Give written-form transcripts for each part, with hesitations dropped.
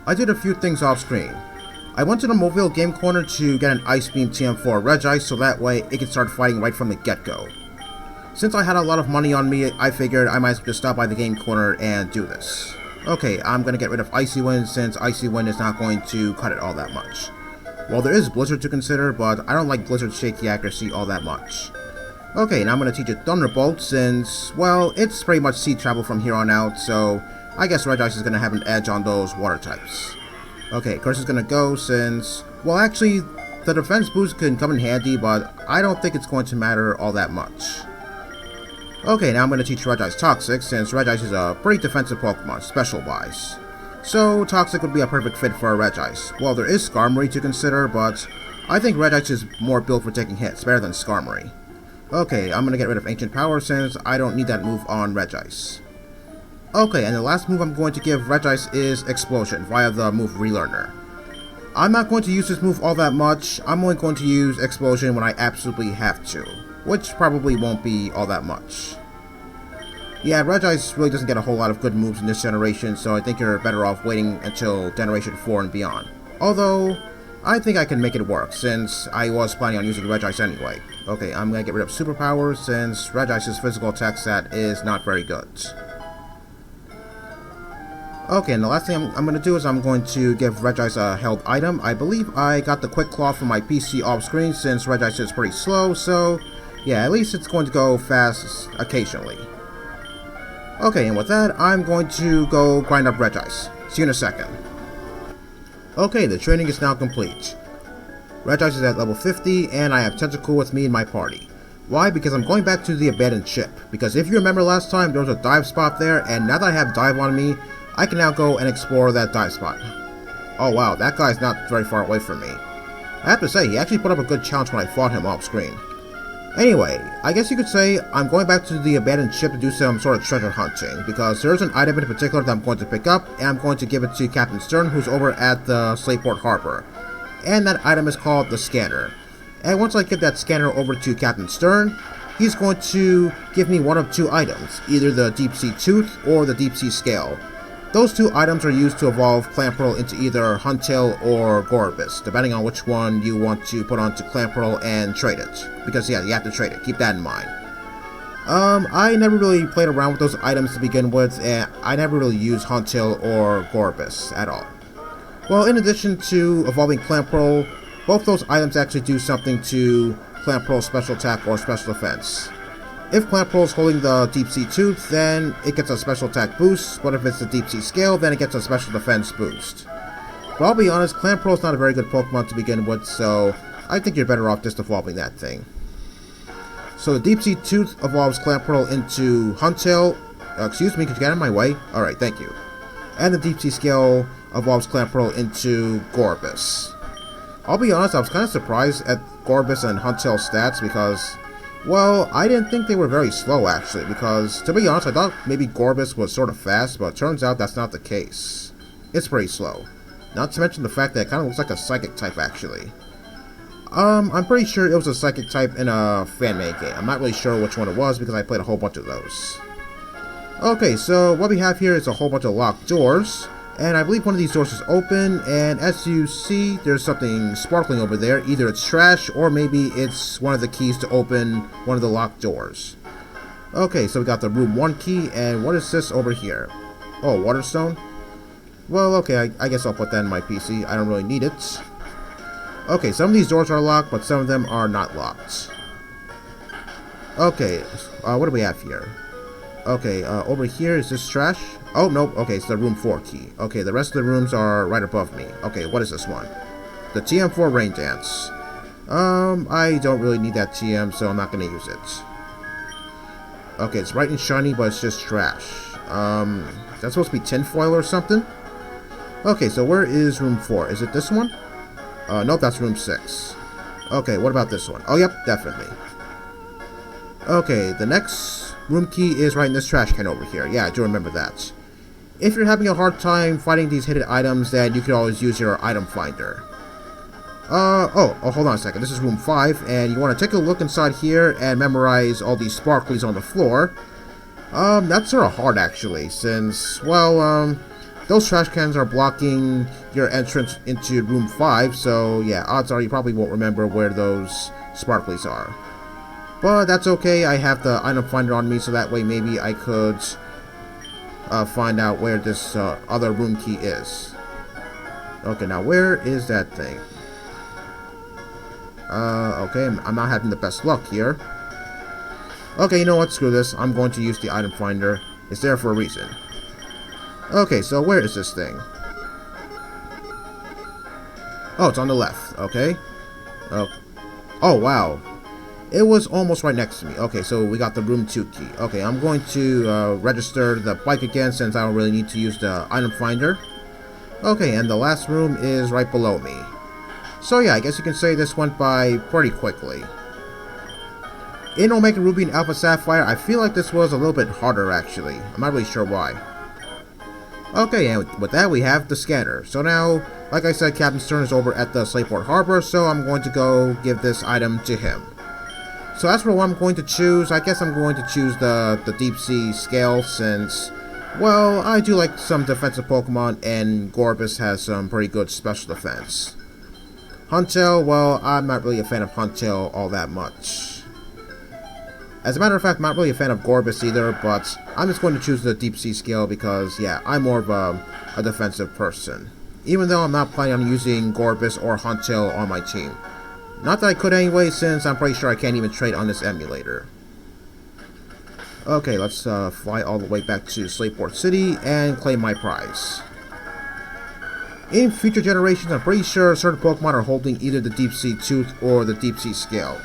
I did a few things off screen. I went to the Mobile Game Corner to get an Ice Beam TM for Regis so that way it can start fighting right from the get-go. Since I had a lot of money on me, I figured I might as well just stop by the Game Corner and do this. Okay, I'm gonna get rid of Icy Wind since Icy Wind is not going to cut it all that much. Well, there is Blizzard to consider, but I don't like Blizzard's shaky accuracy all that much. Okay, now I'm gonna teach it Thunderbolt since, well, it's pretty much sea travel from here on out, so I guess Regis is gonna have an edge on those water types. Okay, Curse is gonna go since, well, actually, the defense boost can come in handy, but I don't think it's going to matter all that much. Okay, now I'm going to teach Regis Toxic, since Regis is a pretty defensive Pokemon, special-wise. So, Toxic would be a perfect fit for Regis. Well, there is Skarmory to consider, but I think Regis is more built for taking hits, better than Skarmory. Okay, I'm going to get rid of Ancient Power, since I don't need that move on Regis. Okay, and the last move I'm going to give Regis is Explosion, via the move Relearner. I'm not going to use this move all that much, I'm only going to use Explosion when I absolutely have to. Which probably won't be all that much. Yeah, Regis really doesn't get a whole lot of good moves in this generation, so I think you're better off waiting until Generation 4 and beyond. Although, I think I can make it work, since I was planning on using Regis anyway. Okay, I'm gonna get rid of Superpower, since Regis' physical attack stat is not very good. Okay, and the last thing I'm going to do is I'm going to give Regis a held item. I believe I got the Quick Claw from my PC off screen, since Regis is pretty slow, so yeah, at least it's going to go fast occasionally. Okay, and with that, I'm going to go grind up Regis. See you in a second. Okay, the training is now complete. Regis is at level 50, and I have Tentacle with me in my party. Why? Because I'm going back to the abandoned ship. Because if you remember last time, there was a dive spot there, and now that I have dive on me, I can now go and explore that dive spot. Oh wow, that guy's not very far away from me. I have to say, he actually put up a good challenge when I fought him off screen. Anyway, I guess you could say I'm going back to the abandoned ship to do some sort of treasure hunting, because there's an item in particular that I'm going to pick up, and I'm going to give it to Captain Stern, who's over at the Slayport Harbor. And that item is called the Scanner. And once I give that scanner over to Captain Stern, he's going to give me one of two items, either the Deep Sea Tooth or the Deep Sea Scale. Those two items are used to evolve Clamperl into either Huntail or Gorbis, depending on which one you want to put onto Clamperl and trade it. Because yeah, you have to trade it, keep that in mind. I never really played around with those items to begin with, and I never really used Huntail or Gorbis at all. Well, in addition to evolving Clamperl, both those items actually do something to Clamperl's special attack or special defense. If Clamperl is holding the Deep Sea Tooth, then it gets a special attack boost, but if it's the Deep Sea Scale, then it gets a special defense boost. But I'll be honest, Clamperl is not a very good Pokemon to begin with, so I think you're better off just evolving that thing. So the Deep Sea Tooth evolves Clamperl into Huntail. Excuse me, could you get out of my way? Alright, thank you. And the Deep Sea Scale evolves Clamperl into Gorbis. I'll be honest, I was kind of surprised at Gorbis and Huntail stats because, well, I didn't think they were very slow, actually, because, to be honest, I thought maybe Gorbis was sort of fast, but it turns out that's not the case. It's pretty slow. Not to mention the fact that it kind of looks like a Psychic type, actually. I'm pretty sure it was a Psychic type in a fan-made game. I'm not really sure which one it was, because I played a whole bunch of those. Okay, so what we have here is a whole bunch of locked doors, and I believe one of these doors is open, and as you see, there's something sparkling over there. Either it's trash, or maybe it's one of the keys to open one of the locked doors. Okay, so we got the room 1 key, and what is this over here? Oh, Waterstone? Well, okay, I guess I'll put that in my PC. I don't really need it. Okay, some of these doors are locked, but some of them are not locked. Okay, what do we have here? Okay, over here, is this trash? Oh, nope, okay, it's the room 4 key. Okay, the rest of the rooms are right above me. Okay, what is this one? The TM4 Rain Dance. I don't really need that TM, so I'm not gonna use it. Okay, it's bright and shiny, but it's just trash. Is that supposed to be tinfoil or something? Okay, so where is room 4? Is it this one? Nope, that's room 6. Okay, what about this one? Oh, yep, definitely. Okay, the next room key is right in this trash can over here. Yeah, I do remember that. If you're having a hard time finding these hidden items, then you can always use your item finder. Hold on a second. This is room 5, and you want to take a look inside here and memorize all these sparklies on the floor. That's sort of hard, actually, since, well, those trash cans are blocking your entrance into room 5, so yeah, odds are you probably won't remember where those sparklies are. But that's okay, I have the item finder on me, so that way maybe I could find out where this other room key is. Okay, now where is that thing? Okay, I'm not having the best luck here. Okay, you know what, screw this, I'm going to use the item finder. It's there for a reason. Okay, so where is this thing? Oh, it's on the left, okay. Oh, wow. It was almost right next to me. Okay, so we got the room 2 key. Okay, I'm going to register the bike again since I don't really need to use the item finder. Okay, and the last room is right below me. So yeah, I guess you can say this went by pretty quickly. In Omega Ruby and Alpha Sapphire, I feel like this was a little bit harder actually. I'm not really sure why. Okay, and with that we have the scanner. So now, like I said, Captain Stern is over at the Slateport Harbor, so I'm going to go give this item to him. So as for what I'm going to choose, I guess I'm going to choose the Deep Sea Scale since, well, I do like some defensive Pokemon and Gorbis has some pretty good special defense. Huntail, well, I'm not really a fan of Huntail all that much. As a matter of fact, I'm not really a fan of Gorbis either, but I'm just going to choose the Deep Sea Scale because, yeah, I'm more of a defensive person. Even though I'm not planning on using Gorbis or Huntail on my team. Not that I could anyway, since I'm pretty sure I can't even trade on this emulator. Okay, let's fly all the way back to Slateport City and claim my prize. In future generations, I'm pretty sure certain Pokemon are holding either the Deep Sea Tooth or the Deep Sea Scale.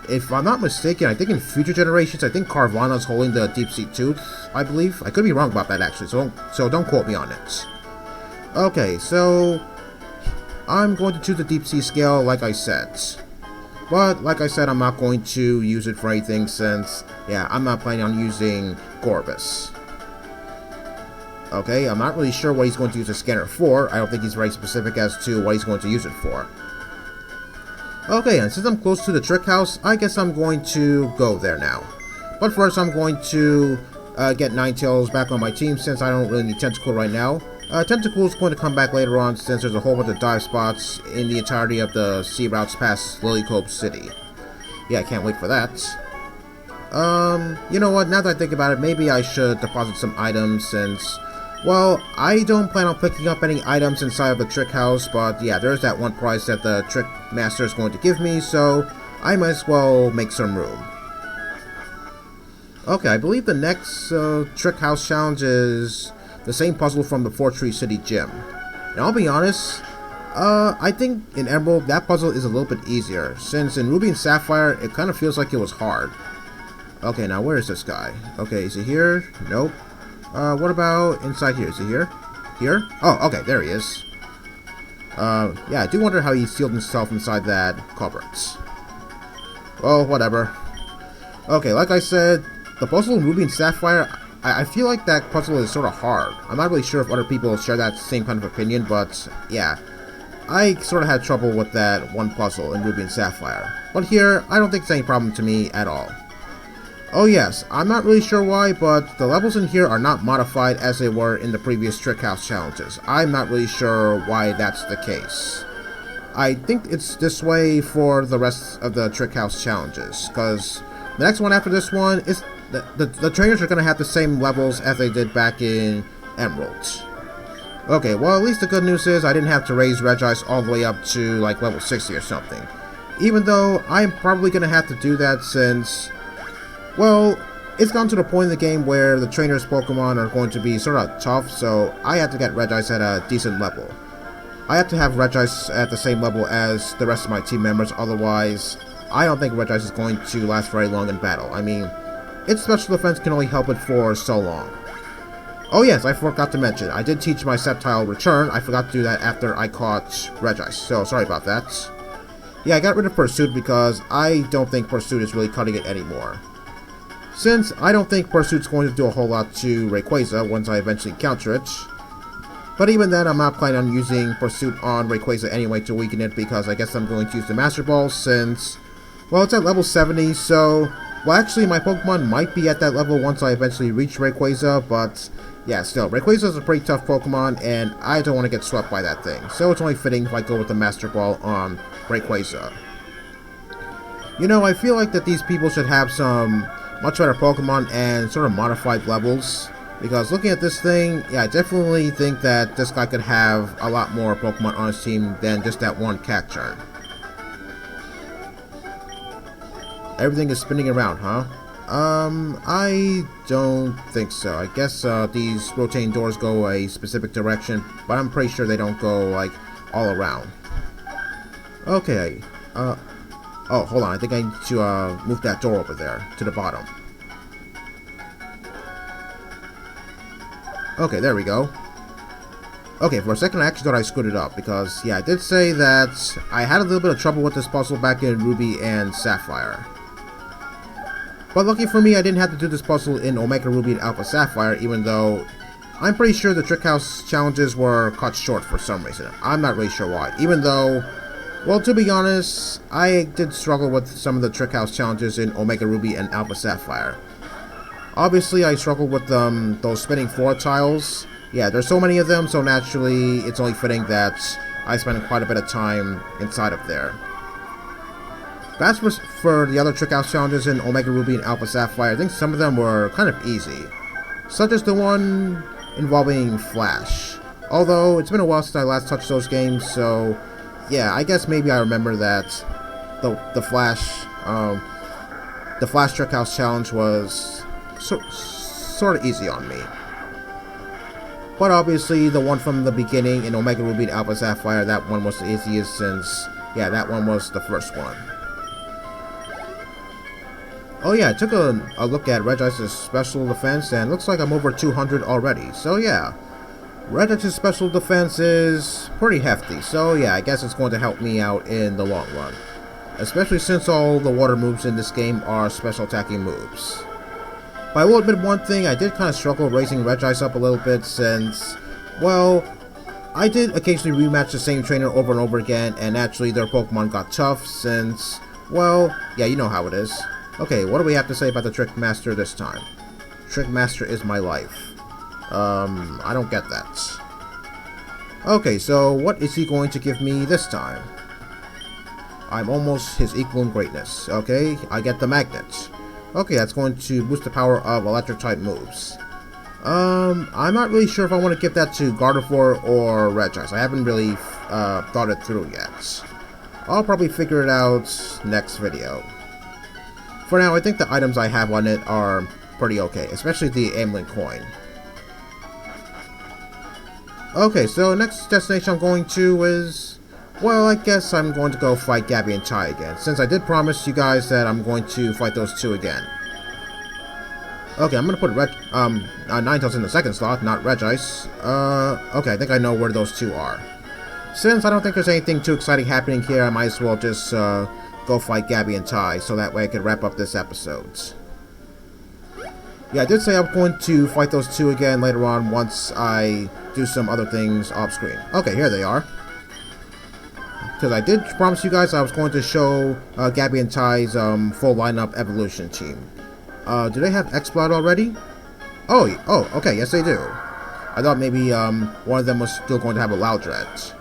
If I'm not mistaken, I think in future generations, I think Carvana's holding the Deep Sea Tooth, I believe. I could be wrong about that actually, so don't quote me on it. Okay, so I'm going to choose the Deep Sea Scale like I said. But, like I said, I'm not going to use it for anything since, yeah, I'm not planning on using Gorbis. Okay, I'm not really sure what he's going to use the scanner for. I don't think he's very specific as to what he's going to use it for. Okay, and since I'm close to the Trick House, I guess I'm going to go there now. But first, I'm going to get Ninetales back on my team since I don't really need Tentacool right now. Tentacool is going to come back later on since there's a whole bunch of dive spots in the entirety of the sea routes past Lilycove City. Yeah, I can't wait for that. You know what, now that I think about it, maybe I should deposit some items since, well, I don't plan on picking up any items inside of the Trick House, but yeah, there's that one prize that the Trick Master is going to give me, so I might as well make some room. Okay, I believe the next Trick House challenge is the same puzzle from the 4-Tree City Gym. And I'll be honest, I think in Emerald that puzzle is a little bit easier, since in Ruby and Sapphire it kind of feels like it was hard. Okay, now where is this guy? Okay, is he here? Nope. What about inside here? Is he here? Here? Oh, okay, there he is. Yeah, I do wonder how he sealed himself inside that cupboard. Well, whatever. Okay, like I said, the puzzle in Ruby and Sapphire, I feel like that puzzle is sort of hard. I'm not really sure if other people share that same kind of opinion, but yeah. I sort of had trouble with that one puzzle in Ruby and Sapphire. But here, I don't think it's any problem to me at all. Oh yes, I'm not really sure why, but the levels in here are not modified as they were in the previous Trick House challenges. I'm not really sure why that's the case. I think it's this way for the rest of the Trick House challenges, because the next one after this one is the trainers are going to have the same levels as they did back in Emerald. Okay, well at least the good news is I didn't have to raise Regis all the way up to like level 60 or something. Even though I'm probably going to have to do that since, well, it's gone to the point in the game where the trainers' Pokemon are going to be sort of tough, so I have to get Regis at a decent level. I have to have Regis at the same level as the rest of my team members, otherwise I don't think Regis is going to last very long in battle. I mean, its special defense can only help it for so long. Oh yes, I forgot to mention, I did teach my Sceptile Return. I forgot to do that after I caught Regis, so sorry about that. Yeah, I got rid of Pursuit because I don't think Pursuit is really cutting it anymore. Since I don't think Pursuit's going to do a whole lot to Rayquaza once I eventually encounter it. But even then, I'm not planning on using Pursuit on Rayquaza anyway to weaken it because I guess I'm going to use the Master Ball since, well, it's at level 70, so, well, actually, my Pokemon might be at that level once I eventually reach Rayquaza, but yeah, still, Rayquaza is a pretty tough Pokemon, and I don't want to get swept by that thing. So it's only fitting if I go with the Master Ball on Rayquaza. You know, I feel like that these people should have some much better Pokemon and sort of modified levels. Because looking at this thing, yeah, I definitely think that this guy could have a lot more Pokemon on his team than just that one Cacturn. Everything is spinning around, huh? I don't think so. I guess these rotating doors go a specific direction, but I'm pretty sure they don't go, like, all around. Okay, oh, hold on, I think I need to, move that door over there, to the bottom. Okay, there we go. Okay, for a second I actually thought I screwed it up, because, yeah, I did say that I had a little bit of trouble with this puzzle back in Ruby and Sapphire. But lucky for me, I didn't have to do this puzzle in Omega Ruby and Alpha Sapphire, even though I'm pretty sure the Trick House challenges were cut short for some reason. I'm not really sure why. Even though, well, to be honest, I did struggle with some of the Trick House challenges in Omega Ruby and Alpha Sapphire. Obviously, I struggled with those spinning floor tiles. Yeah, there's so many of them, so naturally, it's only fitting that I spend quite a bit of time inside of there. As for the other Trick House challenges in Omega Ruby and Alpha Sapphire, I think some of them were kind of easy. Such as the one involving Flash. Although, it's been a while since I last touched those games, so yeah, I guess maybe I remember that the Flash Trick House challenge was sort of easy on me. But obviously, the one from the beginning in Omega Ruby and Alpha Sapphire, that one was the easiest since, yeah, that one was the first one. Oh yeah, I took a look at Regis' special defense, and looks like I'm over 200 already. So yeah, Regis' special defense is pretty hefty. So yeah, I guess it's going to help me out in the long run. Especially since all the water moves in this game are special attacking moves. But I will admit one thing, I did kind of struggle raising Regis up a little bit since, well, I did occasionally rematch the same trainer over and over again, and naturally their Pokemon got tough since, well, yeah, you know how it is. Okay, what do we have to say about the Trick Master this time? Trick Master is my life. I don't get that. Okay, so what is he going to give me this time? I'm almost his equal in greatness. Okay, I get the Magnet. Okay, that's going to boost the power of electric-type moves. I'm not really sure if I want to give that to Gardevoir or Regis. I haven't really thought it through yet. I'll probably figure it out next video. For now, I think the items I have on it are pretty okay, especially the Aimlin coin. Okay, so next destination I'm going to is, well, I guess I'm going to go fight Gabby and Ty again, since I did promise you guys that I'm going to fight those two again. Okay, I'm going to put Ninetales in the second slot, not Regis. Okay, I think I know where those two are. Since I don't think there's anything too exciting happening here, I might as well just go fight Gabby and Ty, so that way I can wrap up this episode. Yeah, I did say I'm going to fight those two again later on once I do some other things off screen. Okay, here they are. Because I did promise you guys I was going to show Gabby and Ty's full lineup evolution team. Do they have X-Blood already? Oh, okay, yes they do. I thought maybe one of them was still going to have a Loudred.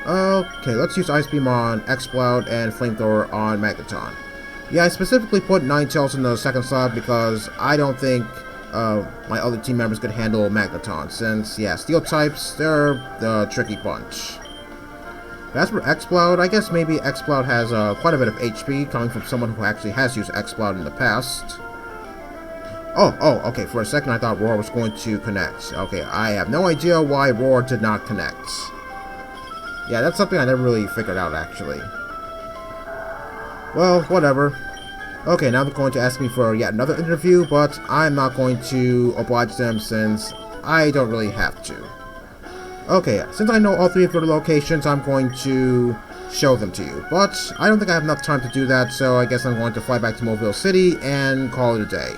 Okay, let's use Ice Beam on X-Cloud and Flamethrower on Magneton. Yeah, I specifically put Ninetales in the second slot because I don't think my other team members could handle Magneton, since, yeah, Steel types, they're the tricky bunch. As for X-Cloud, I guess maybe X-Cloud has quite a bit of HP, coming from someone who actually has used X-Cloud in the past. Oh, okay, for a second I thought Roar was going to connect. Okay, I have no idea why Roar did not connect. Yeah, that's something I never really figured out, actually. Well, whatever. Okay, now they're going to ask me for yet another interview, but I'm not going to oblige them since I don't really have to. Okay, since I know all three of your locations, I'm going to show them to you. But I don't think I have enough time to do that, so I guess I'm going to fly back to Mobile City and call it a day.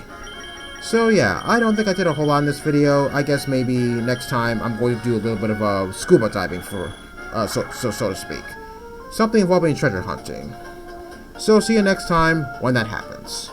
So yeah, I don't think I did a whole lot in this video. I guess maybe next time I'm going to do a little bit of scuba diving for... so to speak. Something involving treasure hunting. So see you next time when that happens.